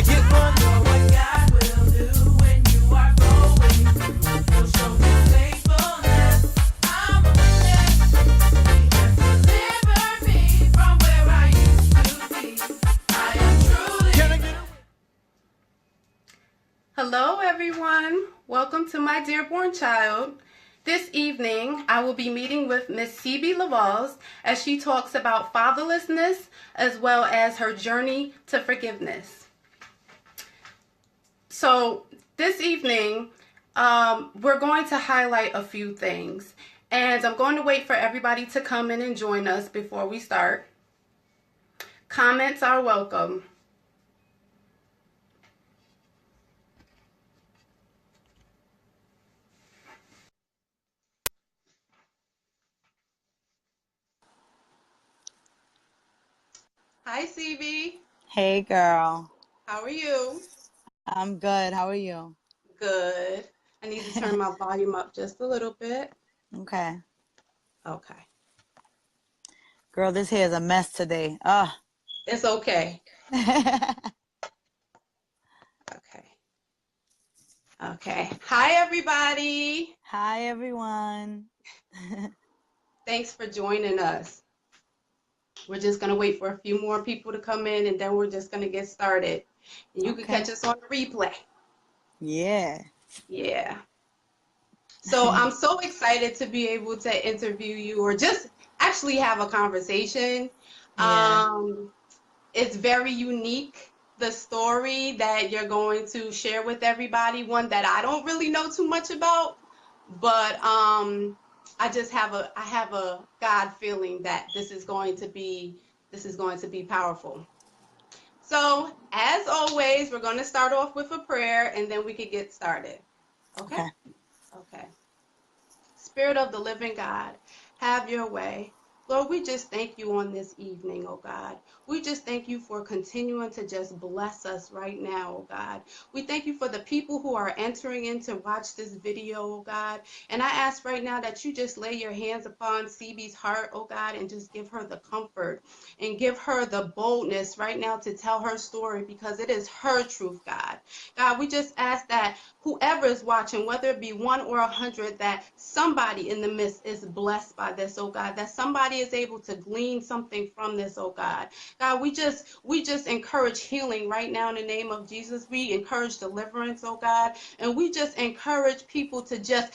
I get one. For what God will do when you are going through. He'll show His faithfulness. I'm a witness. He has delivered me from where I used to be. I am truly. Can I get a Hello everyone, welcome to My Dearborne Child. This evening I will be meeting with Miss Sibie LaVoz as she talks about fatherlessness as well as her journey to forgiveness. So this evening we're going to highlight a few things, and I'm going to wait for everybody to come in and join us before we start. Comments are welcome. Hi, Sibie. Hey girl, How are you? I'm good. How are you? Good. I need to turn my volume up just a little bit. Okay. Okay. Girl, this hair is a mess today. Ah. It's okay. Hi Okay. Okay. Hi, everybody. everyone. Thanks for joining us. We're just going to wait for a few more people to come in, and then we're just going to get started. And you can Okay. catch us on the replay. Yeah. Yeah. So I'm so excited to be able to interview you or just actually have a conversation. Yeah. It's very unique, the story that you're going to share with everybody, one that I don't really know too much about, but I have a God feeling that this is going to be powerful. So, as always, we're going to start off with a prayer and then we could get started. Okay? Okay. Okay. Spirit of the living God, have your way. Lord, we just thank you on this evening, oh God. We just thank you for continuing to just bless us right now, oh God. We thank you for the people who are entering in to watch this video, oh God. And I ask right now that you just lay your hands upon Sibie's heart, oh God, and just give her the comfort and give her the boldness right now to tell her story, because it is her truth, God. God, we just ask that whoever is watching, whether it be 1 or 100, that somebody in the midst is blessed by this, oh God, that somebody is able to glean something from this, oh God. God, we just encourage healing right now in the name of Jesus. We encourage deliverance, oh God, and we just encourage people to just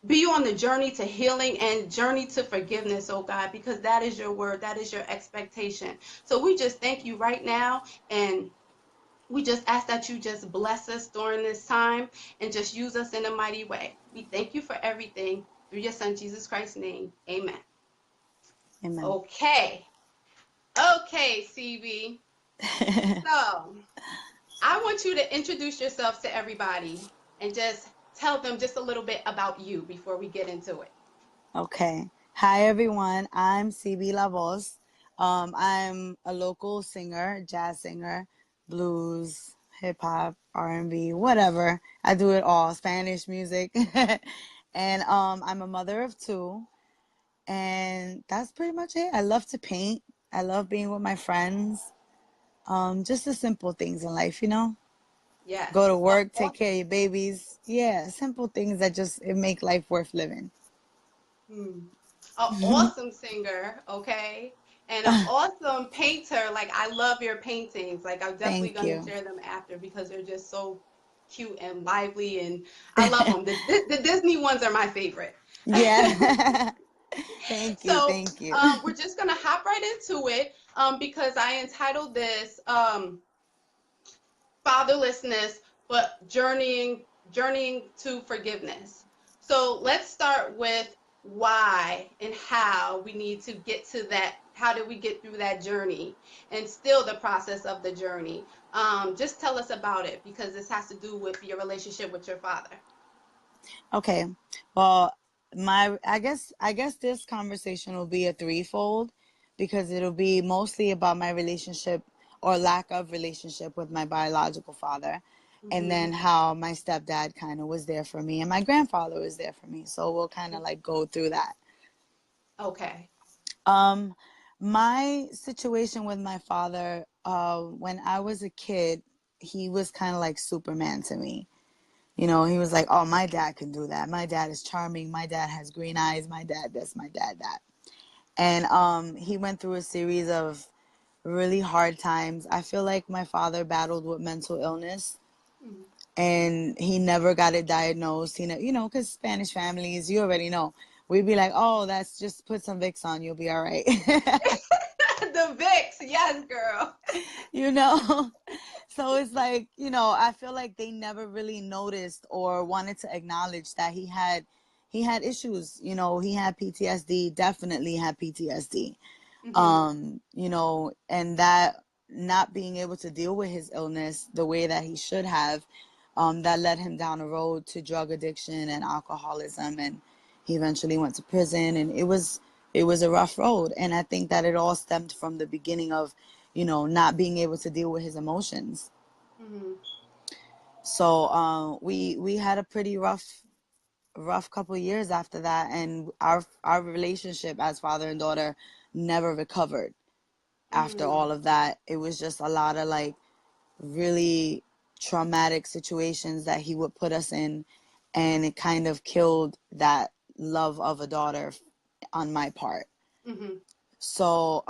be on the journey to healing and journey to forgiveness, oh God, because that is your word, that is your expectation. So we just thank you right now, and we just ask that you just bless us during this time and just use us in a mighty way. We thank you for everything through your son, Jesus Christ's name. Amen. Amen. Okay. Okay, Sibie. So I want you to introduce yourself to everybody and just tell them just a little bit about you before we get into it. Okay. Hi everyone. I'm Sibie LaVoz. I'm a local singer, jazz singer, blues, hip hop, R&B, whatever. I do it all. Spanish music. And I'm a mother of two. And that's pretty much it. I love to paint. I love being with my friends. Just the simple things in life, you know? Go to Yes. work, take care of your babies. Yeah, simple things that just it make life worth living. An awesome singer, okay? And an awesome painter. Like, I love your paintings. Like, I'm definitely Thank going to you. share them after because they're just so cute and lively, and I love them. The Disney ones are my favorite. Yeah. Thank you. So Thank you. we're just going to hop right into it because I entitled this Fatherlessness, but journeying to forgiveness. So let's start with why and how we need to get to that. How did we get through that journey and still the process of the journey? Just tell us about it, because this has to do with your relationship with your father. Okay. Well, I guess this conversation will be a threefold because it'll be mostly about my relationship or lack of relationship with my biological father, and Mm-hmm. then how my stepdad kind of was there for me and my grandfather was there for me. So we'll kind of like go through that. Okay. Um, my situation with my father, when I was a kid, he was kind of like Superman to me. You know, he was like, oh, my dad can do that. My dad is charming. My dad has green eyes. My dad this, my dad that. And he went through a series of really hard times. I feel like my father battled with mental illness, Mm. and he never got it diagnosed. You know, because Spanish families, you already know, we'd be like, oh, that's just put some Vicks on, you'll be all right. The Vicks, yes, girl. You know? So it's like, you know, I feel like they never really noticed or wanted to acknowledge that he had issues. You know, he had PTSD, definitely had PTSD. Mm-hmm. You know, and that not being able to deal with his illness the way that he should have, that led him down a road to drug addiction and alcoholism, and he eventually went to prison, and it was a rough road. And I think that it all stemmed from the beginning of, you know, not being able to deal with his emotions. Mm-hmm. So we had a pretty rough couple of years after that, and our relationship as father and daughter never recovered after Mm. all of that. It was just a lot of like really traumatic situations that he would put us in, and it kind of killed that love of a daughter on my part. Mm-hmm. So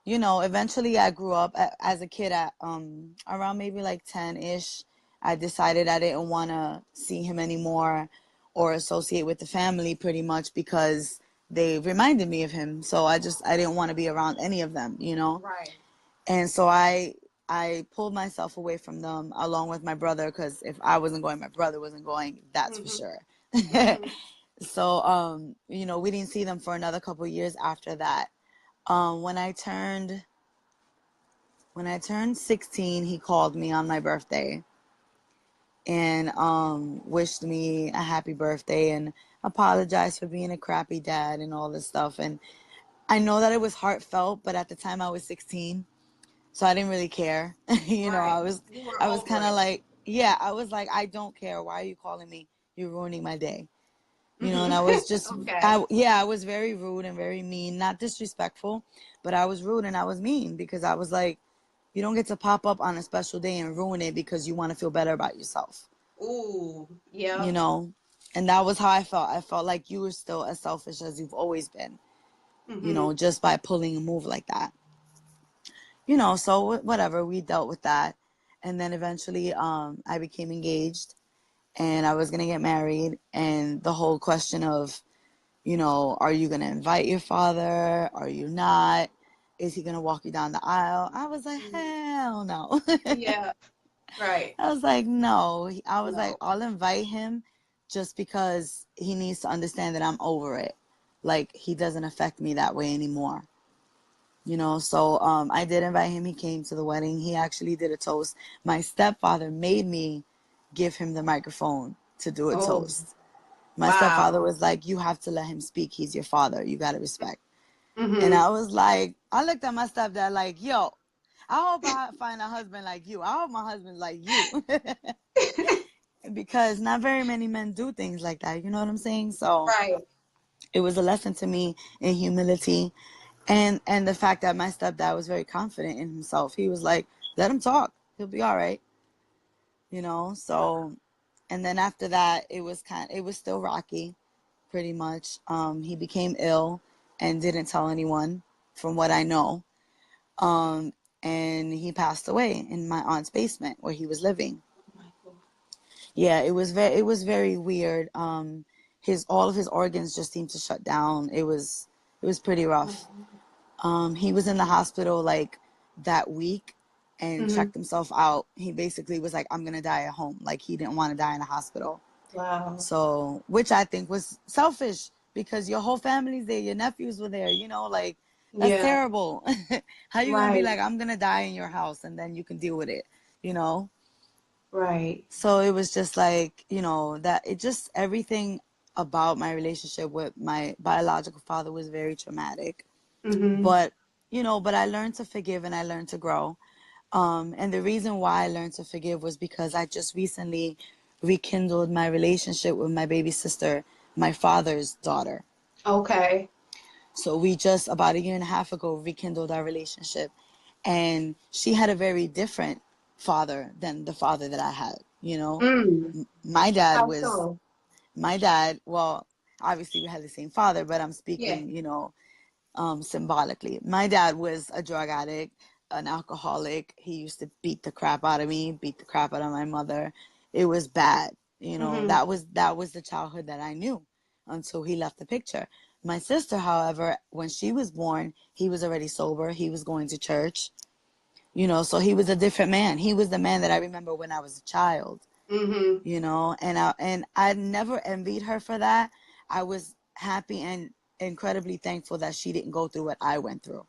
you know, eventually I grew up as a kid at around maybe like 10ish. I decided I didn't want to see him anymore or associate with the family, pretty much because they reminded me of him. So I didn't want to be around any of them, you know. Right. And so I pulled myself away from them along with my brother, because if I wasn't going, my brother wasn't going, that's for Mm-hmm. sure. Mm-hmm. So you know, we didn't see them for another couple of years after that. When I turned 16, he called me on my birthday and wished me a happy birthday and apologized for being a crappy dad and all this stuff. And I know that it was heartfelt, but at the time I was 16, so I didn't really care. You know, Right. You were I was over kind of it. like, yeah, I was like, I don't care. Why are you calling me? You're ruining my day. You know, and I Mm-hmm. was just, Okay. yeah, I was very rude and very mean, not disrespectful, but I was rude and I was mean, because I was like, you don't get to pop up on a special day and ruin it because you want to feel better about yourself, Ooh. you Yep. know? And that was how I felt. I felt like you were still as selfish as you've always been, you Mm-hmm. know, just by pulling a move like that. You know, so whatever, we dealt with that. And then eventually I became engaged and I was going to get married. And the whole question of, you know, are you going to invite your father? Are you not? Is he going to walk you down the aisle? I was like, Mm-hmm. hell no. Yeah. Right. I was like, no. I was like, No. I'll invite him just because he needs to understand that I'm over it. Like, he doesn't affect me that way anymore. You know, so I did invite him. He came to the wedding. He actually did a toast. My stepfather made me give him the microphone to do a Oh. toast. My stepfather Wow. was like, you have to let him speak. He's your father. You got to respect. And Mm-hmm. I was like, I looked at my stepdad like, yo, I hope I find a husband like you. I hope my husband's like you. Because not very many men do things like that. You know what I'm saying? So Right. it was a lesson to me in humility, and the fact that my stepdad was very confident in himself. He was like, let him talk. He'll be all right. You know? So, and then after that, it was still rocky, pretty much. He became ill and didn't tell anyone, from what I know. Um, and he passed away in my aunt's basement where he was living. Oh my God. Yeah, it was very weird. His all of his organs just seemed to shut down. It was pretty rough. He was in the hospital like that week and Mm-hmm. checked himself out. He basically was like, I'm gonna die at home. Like, he didn't want to die in a hospital. Wow. So, which I think was selfish, because your whole family's there, your nephews were there, you know, like, that's Yeah. terrible. How you gonna be Right. like, I'm gonna die in your house and then you can deal with it, you know? Right. So it was just like, you know, that it just, everything about my relationship with my biological father was very traumatic. Mm-hmm. But, you know, but I learned to forgive and I learned to grow. And the reason why I learned to forgive was because I just recently rekindled my relationship with my baby sister, my father's daughter. Okay. So we just about a year and a half ago rekindled our relationship. And she had a very different father than the father that I had. You know, Mm. my dad How was so? my dad. Well, obviously we had the same father, but I'm Yeah. speaking, symbolically. My dad was a drug addict, an alcoholic. He used to beat the crap out of me, beat the crap out of my mother. It was bad. Mhm. That was the childhood that I knew until he left the picture. My sister, however, when she was born, he was already sober. He was going to church. So he was a different man. He was the man that I remember when I was a child. Mhm. And I never envied her for that. I was happy and incredibly thankful that she didn't go through what I went through.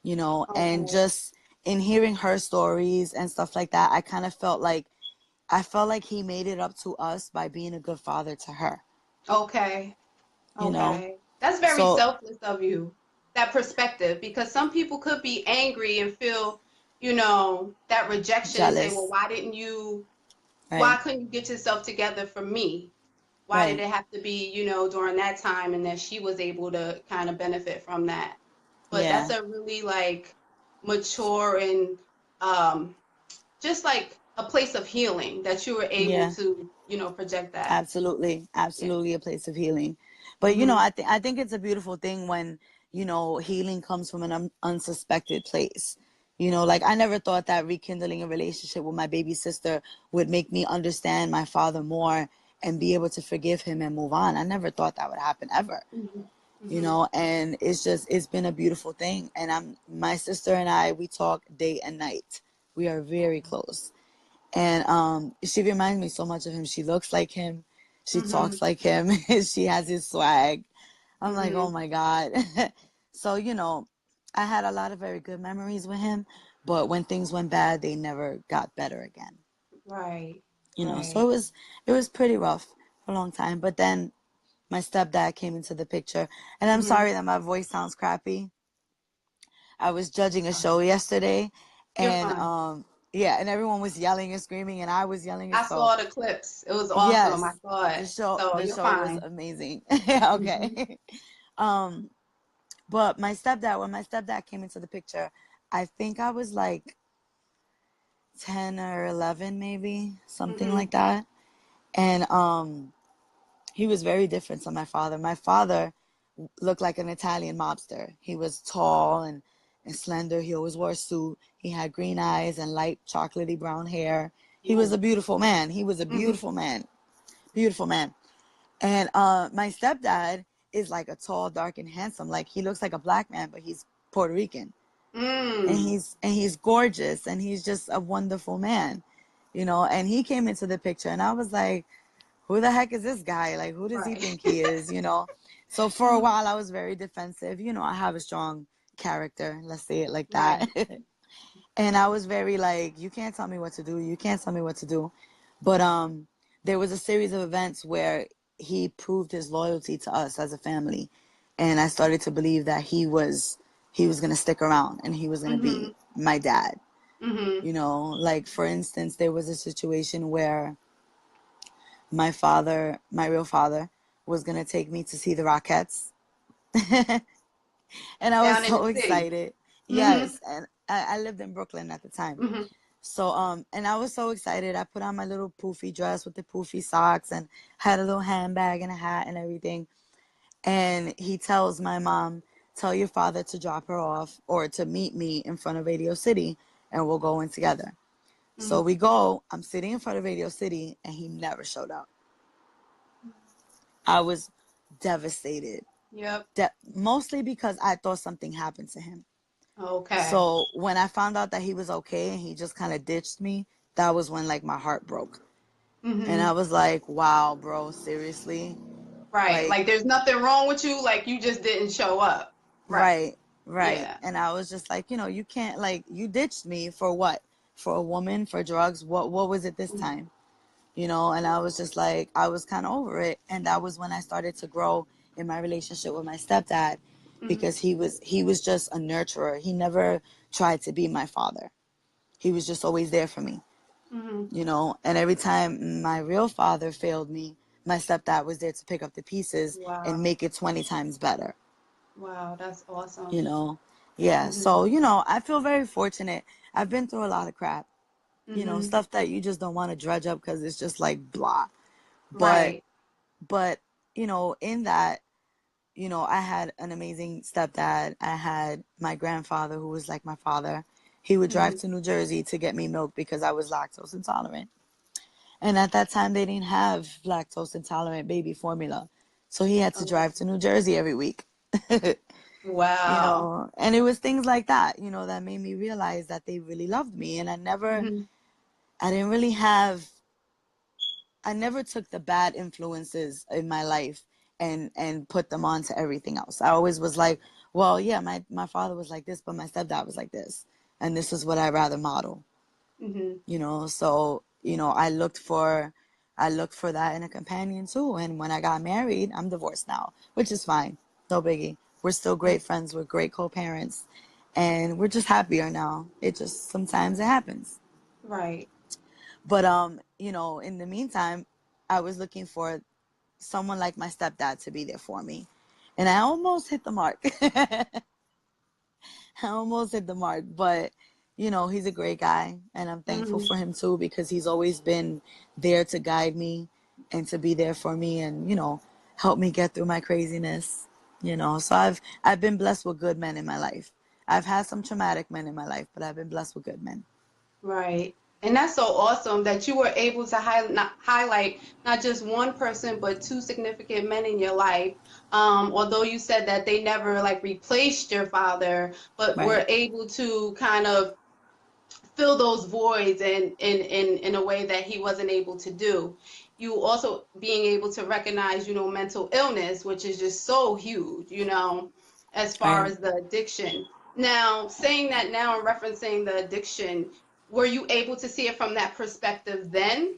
And Okay. just in hearing her stories and stuff like that, I felt like he made it up to us by being a good father to her. Okay. you know Okay. That's very so selfless of you, that perspective, because some people could be angry and feel, that rejection and say, well, jealous. why Right. couldn't you get yourself together for me? Why did Right. it have to be, during that time and that she was able to kind of benefit from that? But that's Yeah. a really like mature and um just like a place of healing that you were able Yeah. to, project that. Absolutely, Yeah. absolutely a place of healing. But Mhm. I think it's a beautiful thing when healing comes from an unsuspected place. Like I never thought that rekindling a relationship with my baby sister would make me understand my father more and be able to forgive him and move on. I never thought that would happen ever. Mhm. Mhm. And it's been a beautiful thing. And my sister and I, we talk day and night. We are very close. And she reminds me so much of him. She looks like him. She Mhm. talks like him. She has his swag. I'm like, oh Mhm. my God. So, I had a lot of very good memories with him, but when things went bad, they never got better again. Right. So Right. it was pretty rough for a long time. But then my stepdad came into the picture. And I'm Mhm. sorry that my voice sounds crappy. I was judging a show yesterday, You're and fine. yeah, and everyone was yelling and screaming, and I was yelling. I So saw the clips. It was awesome. I yes, saw the it. show So the you're show was fine. amazing. Mhm. Okay. um, but when my stepdad came into the picture, I think I was like 10 or 11, maybe something Mhm. like that, and he was very different to my father. My father looked like an Italian mobster. He was tall and slender. He always wore a suit. He had green eyes and light chocolatey brown hair. He was Ooh. a beautiful man. He was a Mhm. beautiful man. Beautiful man. And my stepdad is like a tall, dark, and handsome. Like he looks like a black man, but he's Puerto Rican. And Mm. he's gorgeous, and he's just a wonderful man. And he came into the picture, and I was like, who the heck is this guy? Like, who does he Right. think he is? So for a Mhm. while, I was very defensive. I have a strong character, let's say it like that. Right. And I was very like, you can't tell me what to do. You can't tell me what to do. But there was a series of events where he proved his loyalty to us as a family, and I started to believe that he was gonna stick around and he was gonna be Mhm. my dad. Mhm. Like for instance, there was a situation where my father, my real father, was gonna take me to see the Rockettes, and I was Down in so the city. excited. Mhm. Yes, and I lived in Brooklyn at the time, Mhm. so and I was so excited. I put on my little poofy dress with the poofy socks and had a little handbag and a hat and everything. And he tells my mom, "Tell your father to drop her off or to meet me in front of Radio City, and we'll go in together." So Mhm. we go. I'm sitting in front of Radio City, and he never showed up. I was devastated. Yep. Mostly because I thought something happened to him. Okay. So when I found out that he was okay and he just kind of ditched me, that was when like my heart broke. And I Mhm. was like, wow, bro, seriously? Right. Like, Like there's nothing wrong with you. Like you just didn't show up. Right. right, right. Yeah. And I was just like, you can't, like, you ditched me for what? For a woman, for drugs? What was it this Mhm. time? And I was just like, I was kind of over it. And that was when I started to grow in my relationship with my stepdad, Mhm. because he was just a nurturer. He never tried to be my father. He was just always there for me. Mhm. And every time my real father failed me, my stepdad was there to pick up the pieces and Wow. make it 20 times better. Wow. That's you awesome. know yeah, Mhm. so I feel very fortunate. I've been through a lot of crap. Mhm. stuff that you just don't want to dredge up because it's just like blah. But, Right. but, in that, I had an amazing stepdad. I had my grandfather who was like my father. He would drive Mhm. to New Jersey to get me milk because I was lactose intolerant. And at that time, they didn't have lactose intolerant baby formula. So he had to Oh, drive to New Jersey every week. wow. And it was things like that, that made me realize that they really loved me. And Mhm. I didn't really have, I never took the bad influences in my life and put them on to everything else. I always was like, well, yeah, my father was like this, but my stepdad was like this. And this is what I'd rather model. Mhm. So I looked for that in a companion too. And when I got married, I'm divorced now, which is fine. No biggie. We're still great friends. We're great co-parents, and we're just happier now. It just sometimes it happens. Right. But in the meantime, I was looking for someone like my stepdad to be there for me. And I almost hit the mark. I almost hit the mark, but he's a great guy, and I'm thankful Mhm. for him too because he's always been there to guide me and to be there for me and help me get through my craziness. So I've been blessed with good men in my life. I've had some traumatic men in my life, but I've been blessed with good men. Right. And that's so awesome that you were able to highlight not just one person, but two significant men in your life. Although you said that they never like replaced your father, but were Right. able to kind of fill those voids in a way that he wasn't able to do. You also being able to recognize, mental illness, which is just so huge, as far Right. as the addiction. Now, saying that now and referencing the addiction, were you able to see it from that perspective then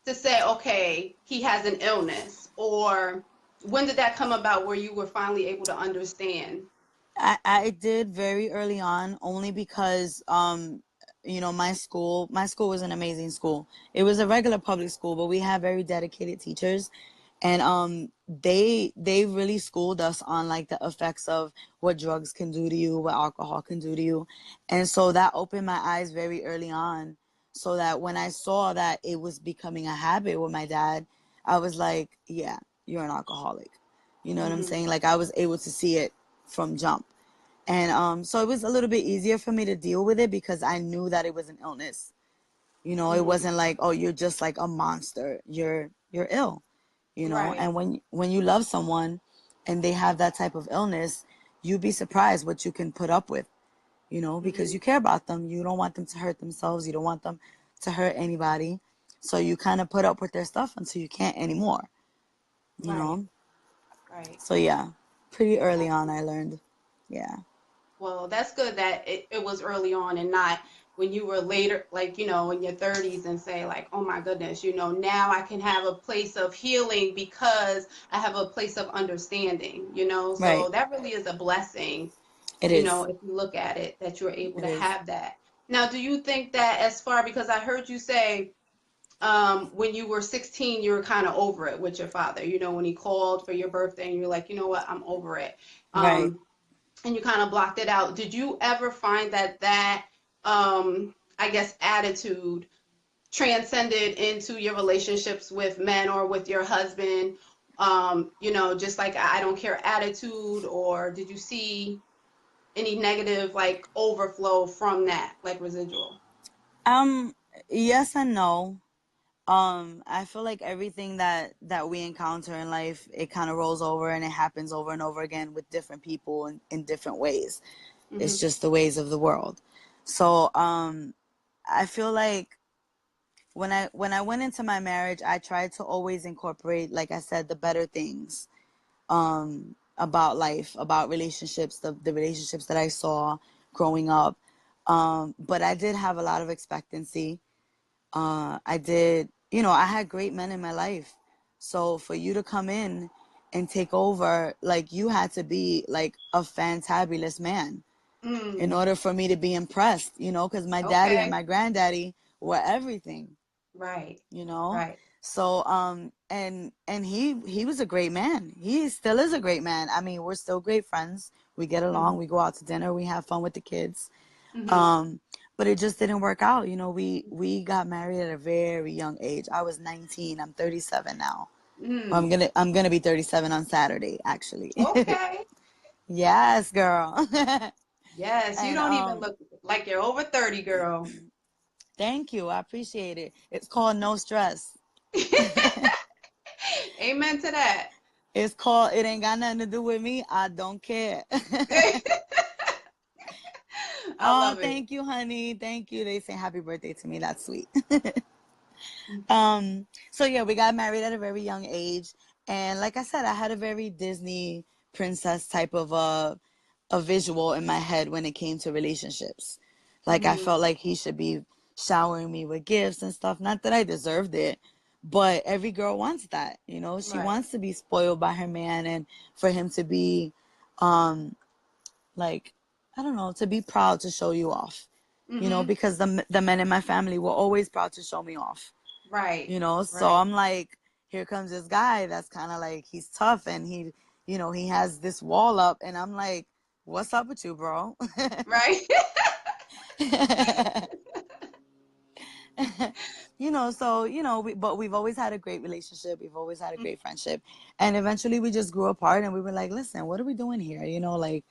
to say, okay, he has an illness? Or when did that come about where you were finally able to understand? I did very early on only because my school was an amazing school. It was a regular public school, but we had very dedicated teachers, and they really schooled us on like the effects of what drugs can do to you, what alcohol can do to you. And so that opened my eyes very early on, so that when I saw that it was becoming a habit with my dad, I was like, yeah, you're an alcoholic. You know what I'm Hmm. saying? Like I was able to see it from jump. And so it was a little bit easier for me to deal with it because I knew that it was an illness. It Hmm. wasn't like, oh, you're just like a monster. You're ill. Right. And when you love someone and they have that type of illness, you'd be surprised what you can put up with, because Hmm. you care about them. You don't want them to hurt themselves. You don't want them to hurt anybody. So you kind of put up with their stuff until you can't anymore, you Right. know? Right. So yeah, pretty early on Absolutely. I learned. Yeah. Well, that's good that it was early on and not when you were later, like, in your 30s and say, like, oh my goodness, now I can have a place of healing because I have a place of understanding. Right. So that really is a blessing, It is. if you look at it, that you're able It to is. have that. Now, do you think that because I heard you say, when you were 16, you were kind of over it with your father, when he called for your birthday and you're like, you know what, I'm over it. Right. Um, and you kind of blocked it out. Did you ever find that I guess attitude transcended into your relationships with men or with your husband? Just like I don't care attitude, or did you see any negative like overflow from that, like residual? Um, yes and no. I feel like everything that we encounter in life, it kind of rolls over and it happens over and over again with different people in different ways. It's Hmm. just the ways of the world. So, I feel like when I went into my marriage, I tried to always incorporate, like I said, the better things about life, about relationships, the relationships that I saw growing up. But I did have a lot of expectancy. I did, I had great men in my life. So for you to come in and take over, like you had to be like a fantabulous man in Mm, order for me to be impressed, because my daddy and okay. my granddaddy were everything, Right. you know. Right. So and he was a great man. He still is a great man. I mean, we're still great friends. We get along, Mm-hmm. we go out to dinner, we have fun with the kids. Mm-hmm. Um, but it just didn't work out. You know, we got married at a very young age. I was 19. I'm 37 now. Well, Mm. I'm gonna be 37 on Saturday, actually. Okay. Yes, girl. Yes, you And don't even look like you're over 30, girl. thank you. I appreciate it. It's called no stress. Amen to that. It's called it ain't got nothing to do with me. I don't care. I Oh, love it. thank you, honey. Thank you. They say happy birthday to me. That's sweet. Mm. So yeah, we got married at a very young age. And like I said, I had a very Disney princess type of a visual in my head when it came to relationships. Like I Mhm. felt like he should be showering me with gifts and stuff. Not that I deserved it, but every girl wants that. You know, she Right. wants to be spoiled by her man and for him to be um like I don't know, to be proud to show you off. You know, Mhm. because the men in my family were always proud to show me off. Right. You know, so Right. I'm like, here comes this guy that's kind of like he's tough and he, you know, he has this wall up, and I'm like, what's up with you, bro? Right. You know, so you know, but we've always had a great relationship. We've always had a great friendship, and eventually we just grew apart, and we were like, listen, what are we doing here? You know, like,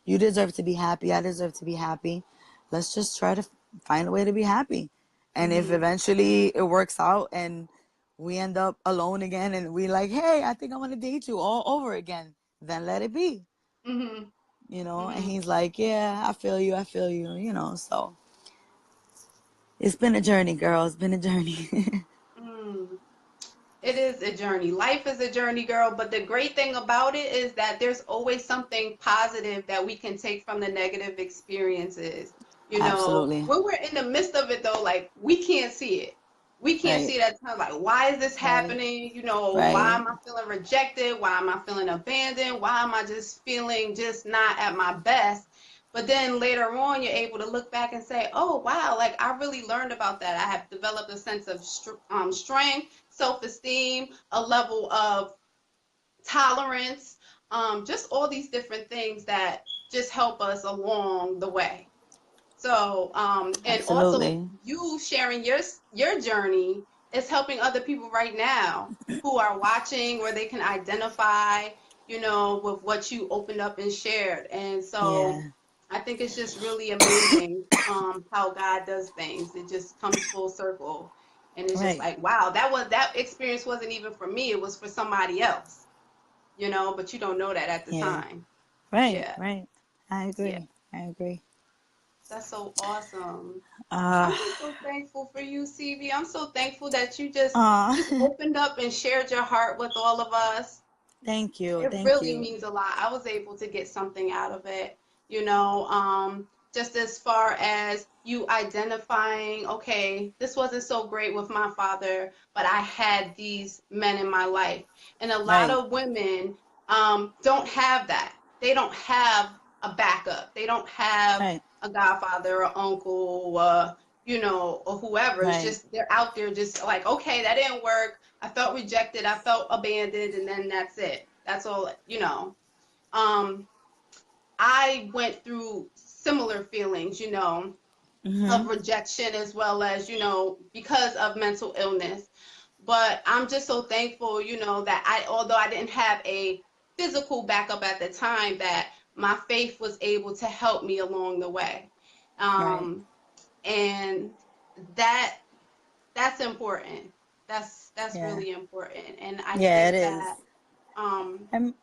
you deserve to be happy. I deserve to be happy. Let's just try to find a way to be happy, and if Mhm. eventually it works out and we end up alone again, and we like, hey, I think I want to date you all over again, then let it be. Mhm. You know, and Mhm. he's like, yeah, I feel you, I feel you. You know, so it's been a journey, girl. It's been a journey. Mm. It is a journey. Life is a journey, girl. But the great thing about it is that there's always something positive that we can take from the negative experiences. You know, Absolutely. when we're in the midst of it, though, like we can't see it. We can't Right. see it at times. Like, why is this Right. happening? You know, why Right. am I feeling rejected? Why am I feeling abandoned? Why am I just feeling just not at my best? But then later on, you're able to look back and say, oh, wow, like I really learned about that. I have developed a sense of strength, self-esteem, a level of tolerance, just all these different things that just help us along the way. So, and also Absolutely. you sharing your journey is helping other people right now who are watching, where they can identify, you know, with what you opened up and shared. And so Yeah. I think it's just really amazing how God does things. It just comes full circle. And it's just Right. like, wow, that experience wasn't even for me. It was for somebody else, you know, but you don't know that at the Yeah. time. Right. Yeah. Right. I Yeah. agree. I agree. That's so awesome. Uh I'm just so thankful for you, CV. I'm so thankful that you just uh opened up and shared your heart with all of us. thank you. It Thank really you. means a lot. I was able to get something out of it, you know, just as far as you identifying, okay, this wasn't so great with my father, but I had these men in my life. And a lot Right. of women don't have that. They don't have a backup. They don't have Right. a godfather or uncle, you know, or whoever. It's Right. just they're out there just like, okay, that didn't work. I felt rejected, I felt abandoned, and then that's it. That's all, you know. Um, I went through similar feelings, you know, of Mhm. rejection as well as, you know, because of mental illness. But I'm just so thankful, you know, that although I didn't have a physical backup at the time, that my faith was able to help me along the way. Right. Um, and that that's important. That's Yeah. really important. And I Yeah, it think is. that um, I'm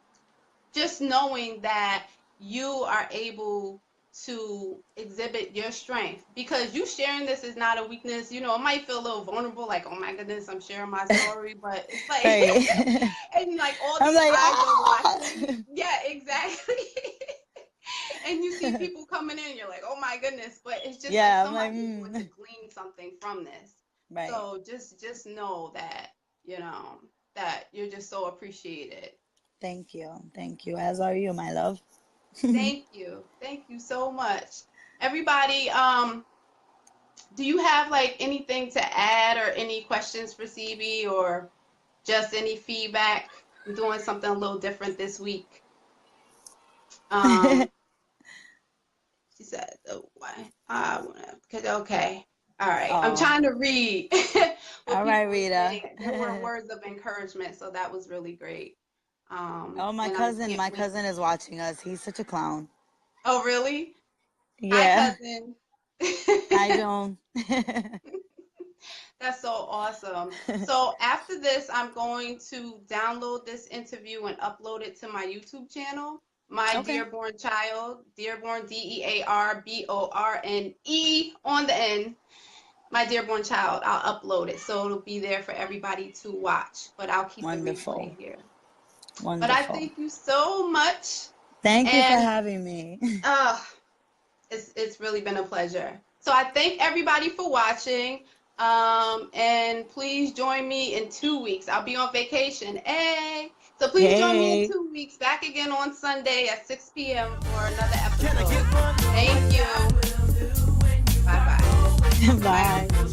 just knowing that you are able to exhibit your strength, because you sharing this is not a weakness. You know, it might feel a little vulnerable, like, oh my goodness, I'm sharing my story, but it's like, right. and like all I'm these like, eyes are watching. ah. Yeah, exactly. And you see people coming in, you're like, oh my goodness, but it's just like Yeah, I'm like, somebody is going to glean something from this. right. So just know that, you know, that you're just so appreciated. Thank you. Thank you. As are you, my love. Thank you. Thank you so much. Everybody, do you have like anything to add or any questions for CB or just any feedback? I'm doing something a little different this week. Um, she said, oh, why? Okay. All right. I'm Oh, trying to read what all right, people were Rita. saying. There were words of encouragement, so that was really great. Oh, And I can't my wait. cousin is watching us. He's such a clown. Oh, really? Hi, Yeah. cousin. Hi, Joan. That's so awesome. So after this, I'm going to download this interview and upload it to my YouTube channel, My Okay. Dearborne Child, Dearborne Dearborne on the end. My Dearborn Child. I'll upload it so it'll be there for everybody to watch, but I'll keep the Wonderful. replay here. But I Wonderful. thank you so much, Thank you for and having me. uh, it's really been a pleasure. So I thank everybody for watching. And please join me in 2 weeks. I'll be on vacation. Hey! So please join me in Hey. 2 weeks. Back again on Sunday at 6 p.m. for another Can I episode. get one more? Thank Yeah, I you. will do when you Bye are bye. going. Bye. Bye.